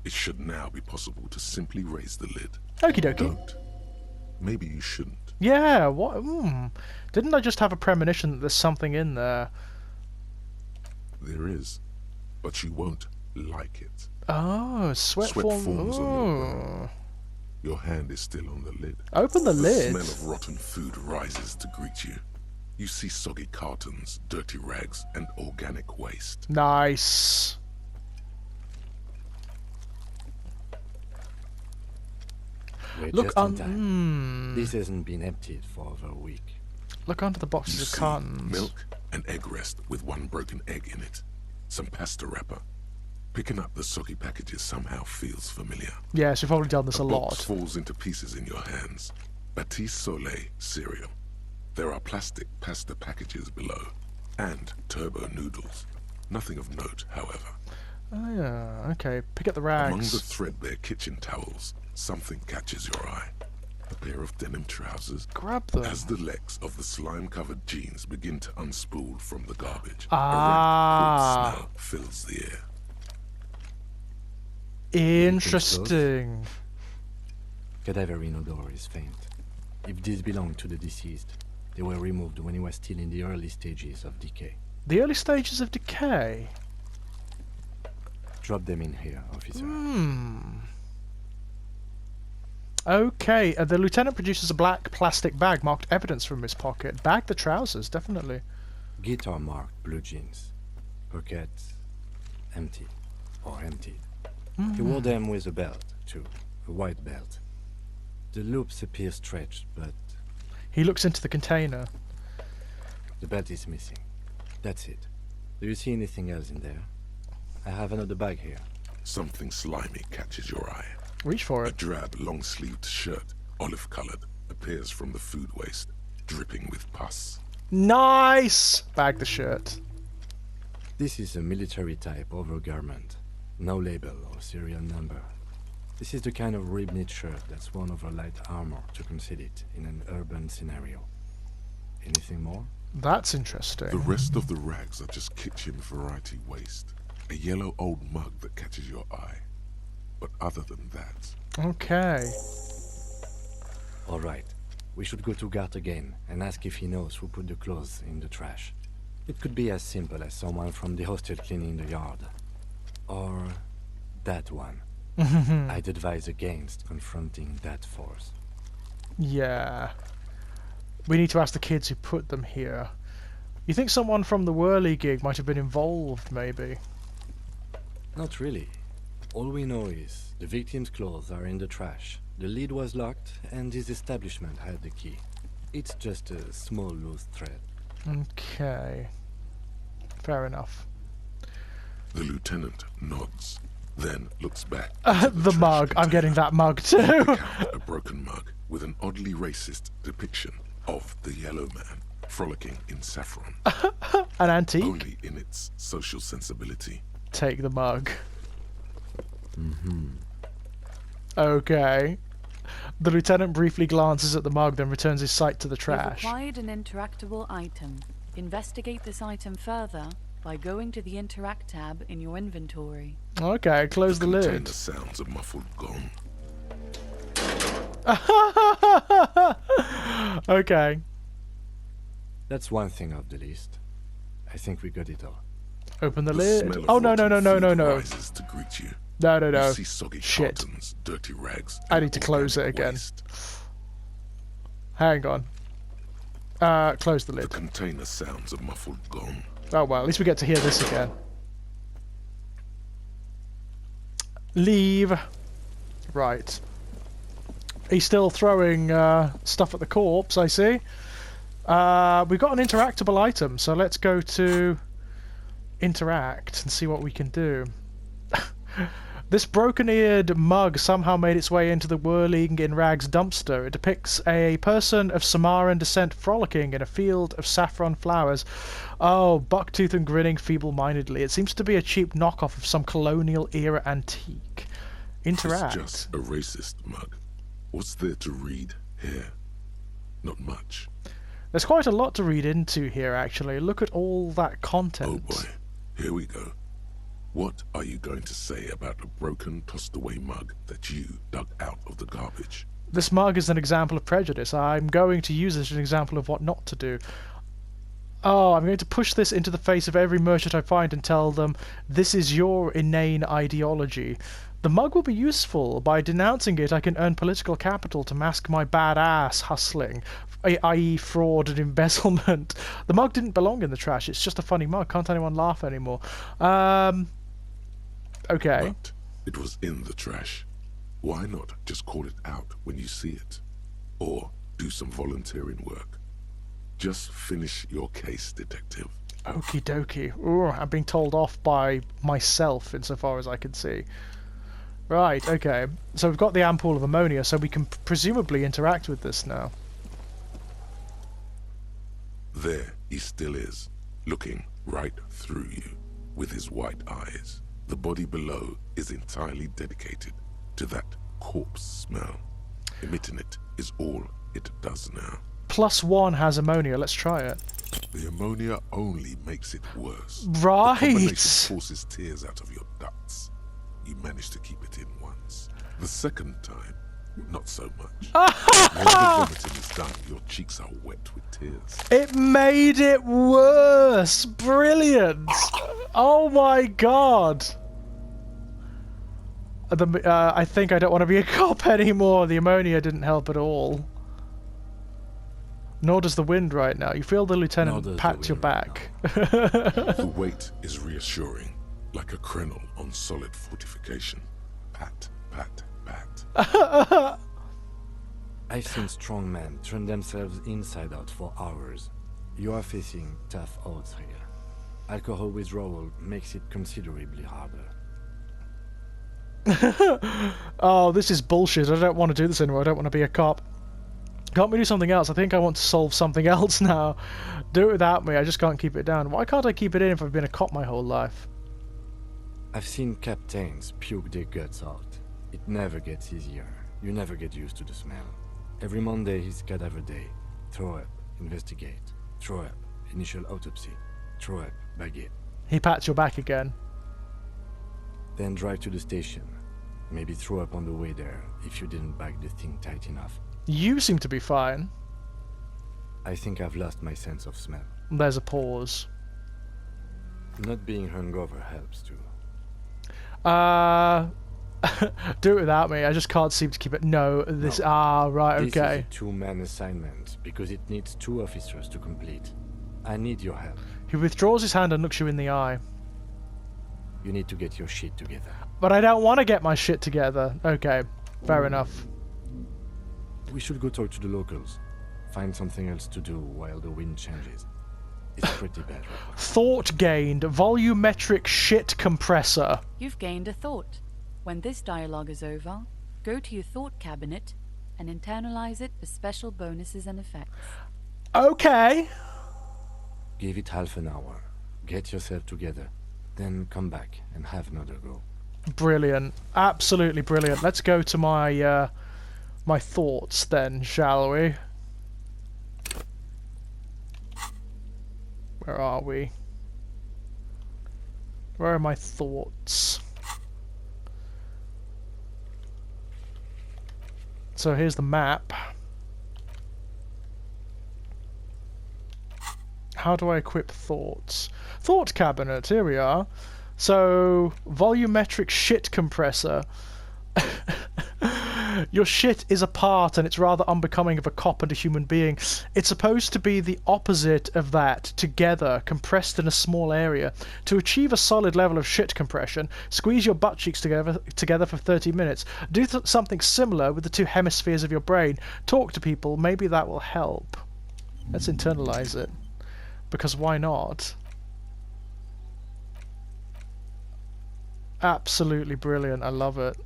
It should now be possible to simply raise the lid. Okie dokie. Don't. Maybe you shouldn't. Yeah, what? Didn't I just have a premonition that there's something in there? There is, but you won't like it. Oh, sweat forms on the ground. Your hand is still on the lid. Open the lid. The smell of rotten food rises to greet you. You see soggy cartons, dirty rags, and organic waste. Nice. Look on. This hasn't been emptied for over a week. Look under the boxes of cartons. Milk and egg rest with 1 broken egg in it. Some pasta wrapper. Picking up the soggy packages somehow feels familiar. Yes, you've probably done this a lot. Box falls into pieces in your hands. Batiste Soleil cereal. There are plastic pasta packages below, and turbo noodles. Nothing of note, however. Oh yeah, okay. Pick up the rags. Among the threadbare kitchen towels, something catches your eye. A pair of denim trousers. Grab them. As the legs of the slime-covered jeans begin to unspool from the garbage, a rank smell fills the air. Interesting. Cadaverine odor is faint. If these belong to the deceased, they were removed when he was still in the early stages of decay. The early stages of decay? Drop them in here, officer. Okay, the lieutenant produces a black plastic bag marked evidence from his pocket. Bag the trousers, definitely. Guitar marked blue jeans. Pockets empty or emptied. He wore them with a belt, too. A white belt. The loops appear stretched, but... He looks into the container. The belt is missing. That's it. Do you see anything else in there? I have another bag here. Something slimy catches your eye. Reach for A it. drab, long-sleeved shirt, olive-colored, a appears from the food waste, dripping with pus. Nice! Bag the shirt. This is a military type overgarment. No label or serial number. This is the kind of rib-knit shirt that's worn over light armor to conceal it in an urban scenario. Anything more? That's interesting. The rest of the rags are just kitchen variety waste. A yellow old mug that catches your eye. But other than that... Okay. Alright. We should go to Gart again and ask if he knows who put the clothes in the trash. It could be as simple as someone from the hostel cleaning the yard. Or that one. I'd advise against confronting that force. Yeah. We need to ask the kids who put them here. You think someone from the whirligig might have been involved, maybe? Not really. All we know is the victim's clothes are in the trash. The lid was locked, and his establishment had the key. It's just a small loose thread. Okay. Fair enough. The lieutenant nods, then looks back. The mug. I'm getting that mug too. A broken mug with an oddly racist depiction of the yellow man frolicking in saffron. An antique? Only in its social sensibility. Take the mug. Okay. The lieutenant briefly glances at the mug, then returns his sight to the trash. You've acquired an interactable item. Investigate this item further by going to the Interact tab in your inventory. Okay, close the lid. Container sounds a muffled gong. Okay. That's one thing off the list. I think we got it all. Open the The lid. smell of Oh, no, rotten no, no, no, food no. rises to greet you. No, no, no. You see soggy Shit. cartons, dirty rags. I and need to close it organic again. waste. Hang on. Close the The lid. container sounds a muffled gong. Oh, well, at least we get to hear this again. Leave. Right. He's still throwing stuff at the corpse, I see. We've got an interactable item, so let's go to Interact and see what we can do. This broken-eared mug somehow made its way into the whirling in rags dumpster. It depicts a person of Samaran descent frolicking in a field of saffron flowers. Oh, bucktooth and grinning feeble-mindedly. It seems to be a cheap knockoff of some colonial-era antique. Interact. It's just a racist mug. What's there to read here? Not much. There's quite a lot to read into here, actually. Look at all that content. Oh boy, here we go. What are you going to say about a broken, tossed-away mug that you dug out of the garbage? This mug is an example of prejudice. I'm going to use it as an example of what not to do. Oh, I'm going to push this into the face of every merchant I find and tell them, this is your inane ideology. The mug will be useful. By denouncing it, I can earn political capital to mask my badass hustling, i.e. fraud and embezzlement. The mug didn't belong in the trash. It's just a funny mug. Can't anyone laugh anymore? Okay. But it was in the trash. Why not just call it out when you see it? Or do some volunteering work. Just finish your case, detective. Okie dokie. Ooh, I'm being told off by myself insofar as I can see. Right, okay. So we've got the ampoule of ammonia, so we can presumably interact with this now. There he still is, looking right through you with his white eyes. The body below is entirely dedicated to that corpse smell. Emitting it is all it does now. +1 has ammonia. Let's try it. The ammonia only makes it worse. Right. The combination forces tears out of your ducts. You managed to keep it in once. The second time, not so much. When the vomiting is done, your cheeks are wet with tears. It made it worse. Brilliant. Oh my god. I think I don't want to be a cop anymore. The ammonia didn't help at all. Nor does the wind right now. You feel the lieutenant pat your back. The weight is reassuring, like a crenel on solid fortification. Pat, pat, pat. I've seen strong men turn themselves inside out for hours. You are facing tough odds here. Alcohol withdrawal makes it considerably harder. Oh, this is bullshit. I don't want to do this anymore. I don't want to be a cop. Can't we do something else? I think I want to solve something else now. Do it without me, I just can't keep it down. Why can't I keep it in if I've been a cop my whole life? I've seen captains puke their guts out. It never gets easier. You never get used to the smell. Every Monday is cadaver day. Throw up, investigate. Throw up, initial autopsy. Throw up, bag it. He pats your back again. Then drive to the station. Maybe throw up on the way there if you didn't bag the thing tight enough. You seem to be fine. I think I've lost my sense of smell. There's a pause. Not being hungover helps too. Do it without me. I just can't seem to keep it. No, this. No. Right, this okay. Is a two-man assignment because it needs 2 officers to complete. I need your help. He withdraws his hand and looks you in the eye. You need to get your shit together. But I don't want to get my shit together. Okay, fair enough. We should go talk to the locals. Find something else to do while the wind changes. It's pretty bad. Thought gained. Volumetric shit compressor. You've gained a thought. When this dialogue is over, go to your thought cabinet and internalize it for special bonuses and effects. Okay. Give it half an hour. Get yourself together. Then come back and have another go. Brilliant. Absolutely brilliant. Let's go to my my thoughts then, shall we? Where are we? Where are my thoughts? So here's the map. How do I equip thoughts? Thought cabinet, here we are. So, volumetric shit compressor. Your shit is apart and it's rather unbecoming of a cop and a human being. It's supposed to be the opposite of that, together, compressed in a small area. To achieve a solid level of shit compression, squeeze your butt cheeks together for 30 minutes. Do something similar with the 2 hemispheres of your brain. Talk to people, maybe that will help. Let's internalize it. Because why not? Absolutely brilliant, I love it.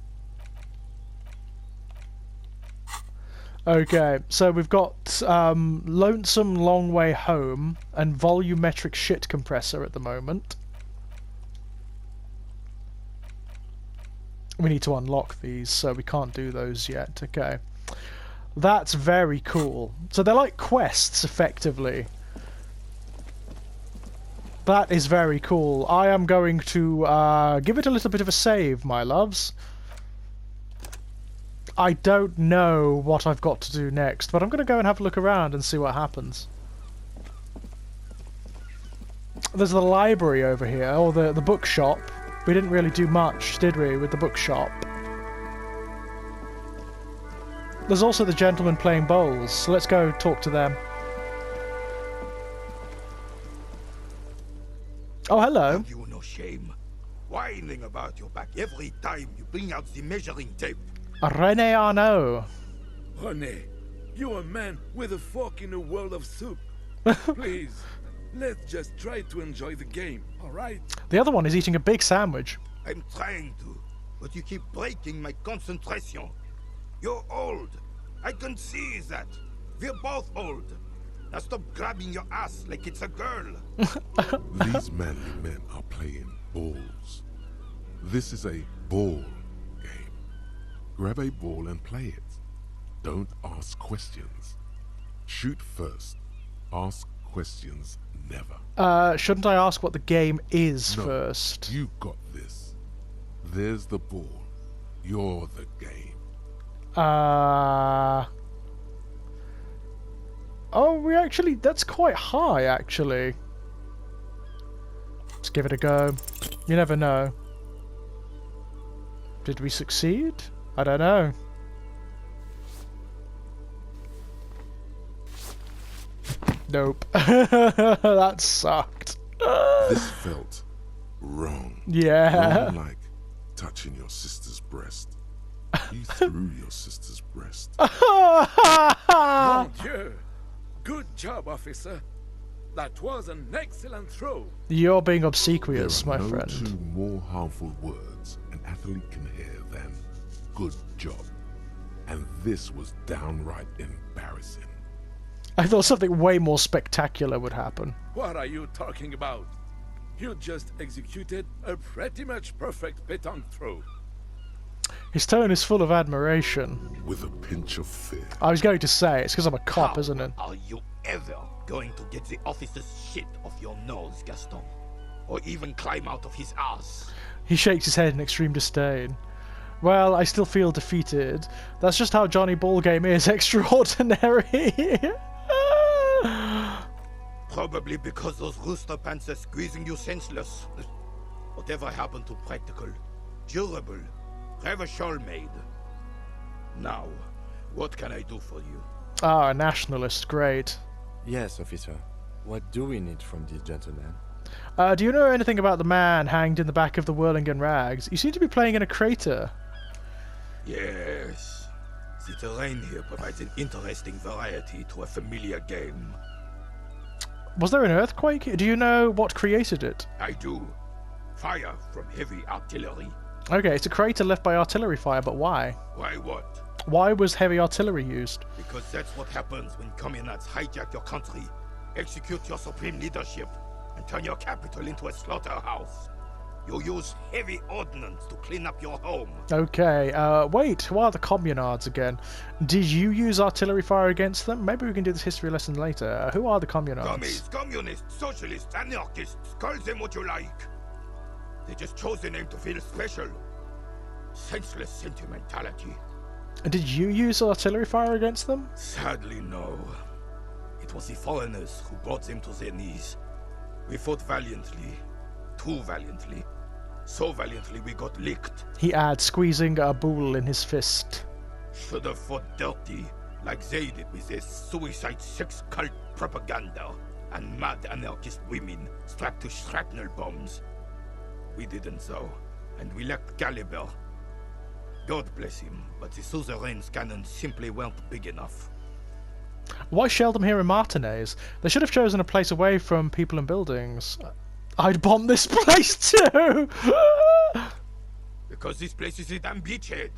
Okay, so we've got Lonesome Long Way Home and Volumetric Shit Compressor at the moment. We need to unlock these, so we can't do those yet. Okay. That's very cool. So they're like quests, effectively. That is very cool. I am going to give it a little bit of a save, my loves. I don't know what I've got to do next, but I'm going to go and have a look around and see what happens. There's the library over here, or the bookshop. We didn't really do much, did we, with the bookshop? There's also the gentleman playing bowls, so let's go talk to them. Oh, hello. Have you no shame? Whining about your back every time you bring out the measuring tape. René Arnaud. René, you're a man with a fork in a world of soup. Please, let's just try to enjoy the game, alright? The other one is eating a big sandwich. I'm trying to, but you keep breaking my concentration. You're old. I can see that. We're both old. Now stop grabbing your ass like it's a girl. These manly men are playing balls. This is a ball game. Grab a ball and play it. Don't ask questions. Shoot first. Ask questions never. Shouldn't I ask what the game is No, first? You got this. There's the ball. You're the game. Oh, we actually... That's quite high, actually. Let's give it a go. You never know. Did we succeed? I don't know. Nope. That sucked. This felt wrong. Yeah. Wrong like touching your sister's breast. You threw your sister's breast. Mon Dieu! Good job, officer. That was an excellent throw. You're being obsequious, There are my no friend. 2 more harmful words an athlete can hear than good job And this was downright embarrassing. I thought something way more spectacular would happen. What are you talking about? You just executed a pretty much perfect pétanque throw. His tone is full of admiration. With a pinch of fear. I was going to say, it's because I'm a cop, isn't it? Are you ever going to get the officer's shit off your nose, Gaston? Or even climb out of his ass? He shakes his head in extreme disdain. Well, I still feel defeated. That's just how Johnny Ballgame is extraordinary. Probably because those rooster pants are squeezing you senseless. Whatever happened to practical, durable, Revachol made? Now, what can I do for you? Ah, a nationalist, great. Yes, officer. What do we need from this gentleman? Do you know anything about the man hanged in the back of the Whirlingen Rags? You seem to be playing in a crater. Yes. The terrain here provides an interesting variety to a familiar game. Was there an earthquake? Do you know what created it? I do. Fire from heavy artillery. Okay, it's a crater left by artillery fire, but why? Why what? Why was heavy artillery used? Because that's what happens when communists hijack your country, execute your supreme leadership, and turn your capital into a slaughterhouse. You use heavy ordnance to clean up your home. Okay, wait, who are the communards again? Did you use artillery fire against them? Maybe we can do this history lesson later. Who are the communards? Commies, communists, socialists, anarchists, call them what you like. They just chose a name to feel special. Senseless sentimentality. Did you use artillery fire against them? Sadly, no. It was the foreigners who brought them to their knees. We fought valiantly. Too valiantly. So valiantly we got licked. He adds, squeezing a boule in his fist. Should have fought dirty, like they did with their suicide sex cult propaganda and mad anarchist women strapped to shrapnel bombs. We didn't so, and we lacked caliber. God bless him, but the suzerain's cannons simply weren't big enough. Why shell them here in Martinez? They should have chosen a place away from people and buildings. I'd bomb this place too! Because this place is a damn beachhead.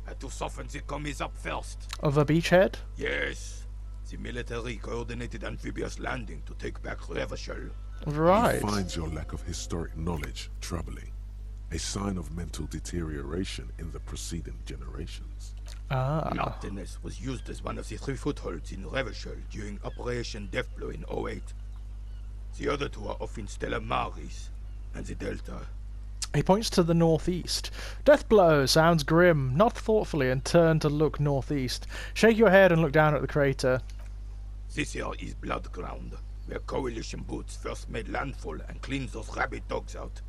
Had to soften the commies up first. Of a beachhead? Yes. The military coordinated amphibious landing to take back Revachol. Right. He finds your lack of historic knowledge troubling. A sign of mental deterioration in the preceding generations. Ah. Martinez was used as one of the 3 footholds in Revachol during Operation Deathblow in 08. The other 2 are off in Stella Maris and the Delta. He points to the northeast. Deathblow sounds grim. Nod thoughtfully and turn to look northeast. Shake your head and look down at the crater. This here is Blood Ground, where coalition boots first made landfall and cleaned those rabid dogs out.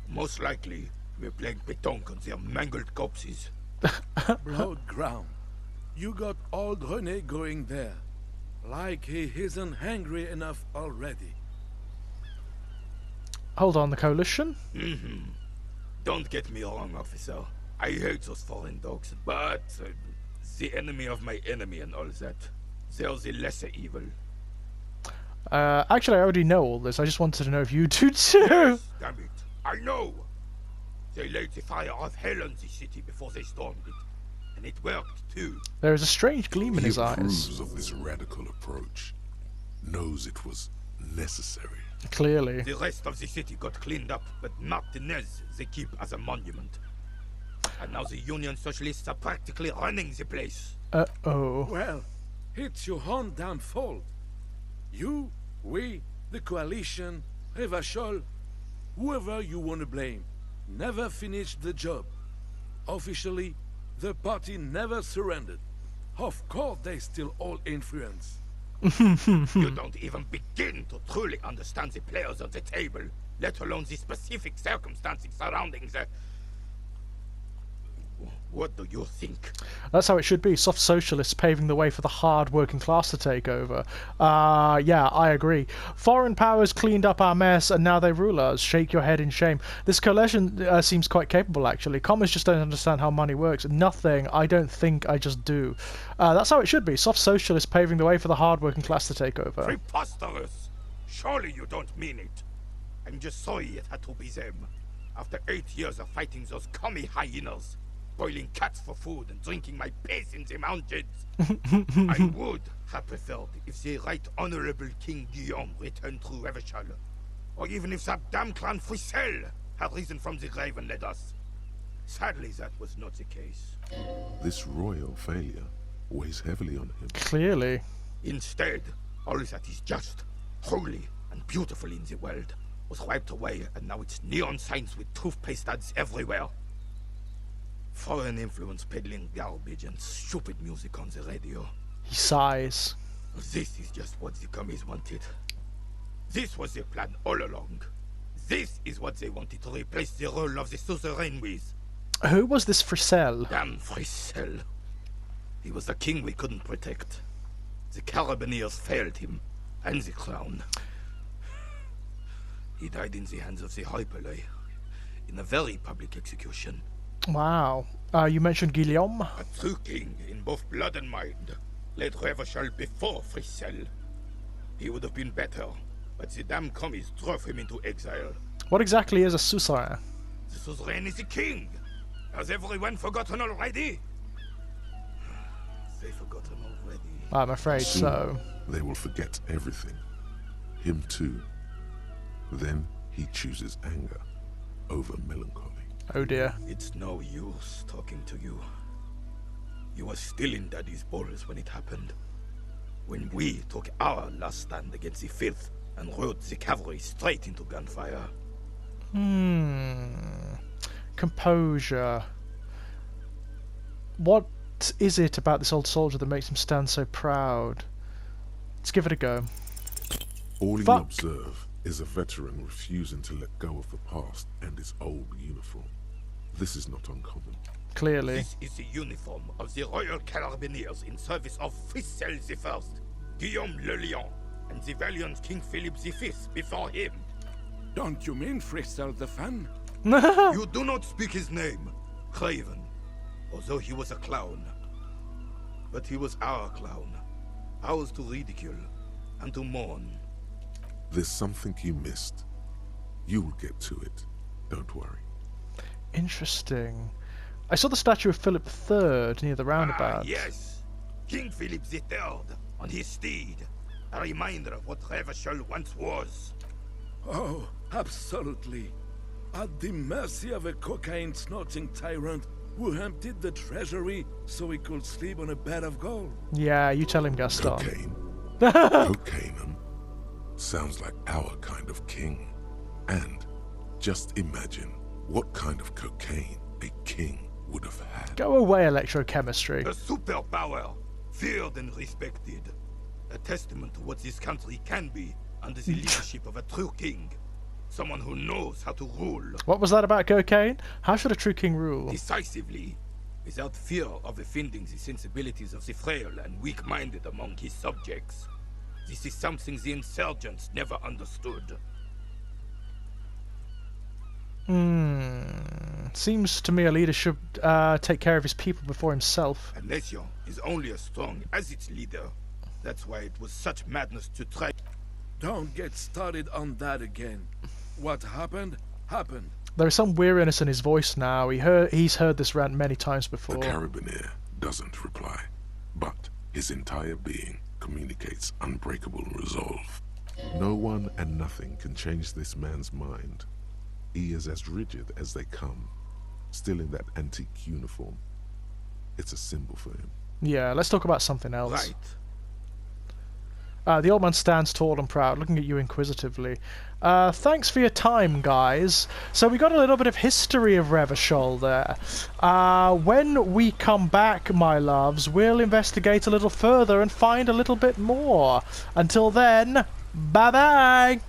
Most likely, we're playing pétanque on their mangled corpses. Blood Ground. You got old René going there. Like he isn't hungry enough already. Hold on, the coalition? Mm-hmm. Don't get me wrong, officer. I hate those foreign dogs, but the enemy of my enemy and all that. They're the lesser evil. Actually, I already know all this. I just wanted to know if you do too. Yes, damn it. I know. They laid the fire of hell on the city before they stormed it. And it worked, too. There is a strange gleam in his eyes. He approves of this radical approach. Knows it was necessary. Clearly. The rest of the city got cleaned up, but Martinez they keep as a monument. And now the Union Socialists are practically running the place. Uh-oh. Well, it's your own damn fault. You, we, the coalition, Revachol, whoever you want to blame, never finished the job. Officially, the party never surrendered. Of course they still all influence. You don't even begin to truly understand the players on the table, let alone the specific circumstances surrounding the... What do you think? That's how it should be. Soft socialists paving the way for the hard working class to take over. Yeah, I agree. Foreign powers cleaned up our mess and now they rule us. Shake your head in shame. This coalition seems quite capable, actually. Commies just don't understand how money works. Nothing. I don't think, I just do. That's how it should be. Soft socialists paving the way for the hard working class to take over. Preposterous! Surely you don't mean it. I'm just sorry it had to be them. After 8 years of fighting those commie hyenas. spoiling cats for food and drinking my piss in the mountains. I would have preferred if the right honorable King Guillaume returned through Revachol, or even if that damn clan Frissel had risen from the grave and led us. Sadly, that was not the case. This royal failure weighs heavily on him. Clearly. Instead, all that is just, holy, and beautiful in the world was wiped away, and now it's neon signs with toothpaste ads everywhere. Foreign influence peddling garbage and stupid music on the radio. He sighs. This is just what the commies wanted. This was their plan all along. This is what they wanted to replace the role of the suzerain with. Who was this Frissel? Damn Frissel. He was the king we couldn't protect. The Carabineers failed him, and the crown. He died in the hands of the Hyperlay, in a very public execution. Wow. You mentioned Guillaume? A true king in both blood and mind led Revachol before Frissel. He would have been better, but the damn commies drove him into exile. What exactly is a suzerain? The suzerain is the king. Has everyone forgotten already? They've forgotten already. I'm afraid Soon, so. They will forget everything. Him too. Then he chooses anger over melancholy. Oh dear. It's no use talking to you. You were still in Daddy's balls when it happened. When we took our last stand against the Filth and rode the cavalry straight into gunfire. Composure. What is it about this old soldier that makes him stand so proud? Let's give it a go. All you observe is a veteran refusing to let go of the past and his old uniform. This is not uncommon. Clearly. This is the uniform of the Royal Carabineers in service of Frissel I, Guillaume le Lion, and the valiant King Philip V before him. Don't you mean Frissel the Fan? You do not speak his name, Craven, although he was a clown. But he was our clown, ours to ridicule and to mourn. There's something you missed. You will get to it. Don't worry. Interesting. I saw the statue of Philip III near the roundabout. Ah, yes. King Philip III on his steed. A reminder of what Revachol once was. Oh, absolutely. At the mercy of a cocaine-snorting tyrant who emptied the treasury so he could sleep on a bed of gold. Yeah, you tell him, Gaston. Cocaine? Cocaine? Sounds like our kind of king. And just imagine what kind of cocaine a king would have had. Go away, electrochemistry. A superpower, feared and respected. A testament to what this country can be under the leadership of a true king. Someone who knows how to rule. What was that about cocaine? How should a true king rule? Decisively, without fear of offending the sensibilities of the frail and weak-minded among his subjects. This is something the insurgents never understood. Seems to me a leader should take care of his people before himself. A nation is only as strong as its leader. That's why it was such madness to try. Don't get started on that again. What happened, happened. There is some weariness in his voice now. He's heard this rant many times before. The Carabineer doesn't reply, but his entire being communicates unbreakable resolve. No one and nothing can change this man's mind. He is as rigid as they come, still in that antique uniform. It's a symbol for him. Yeah, let's talk about something else. Right. The old man stands tall and proud, looking at you inquisitively. Thanks for your time, guys. So we got a little bit of history of Revachol there. When we come back, my loves, we'll investigate a little further and find a little bit more. Until then, bye-bye!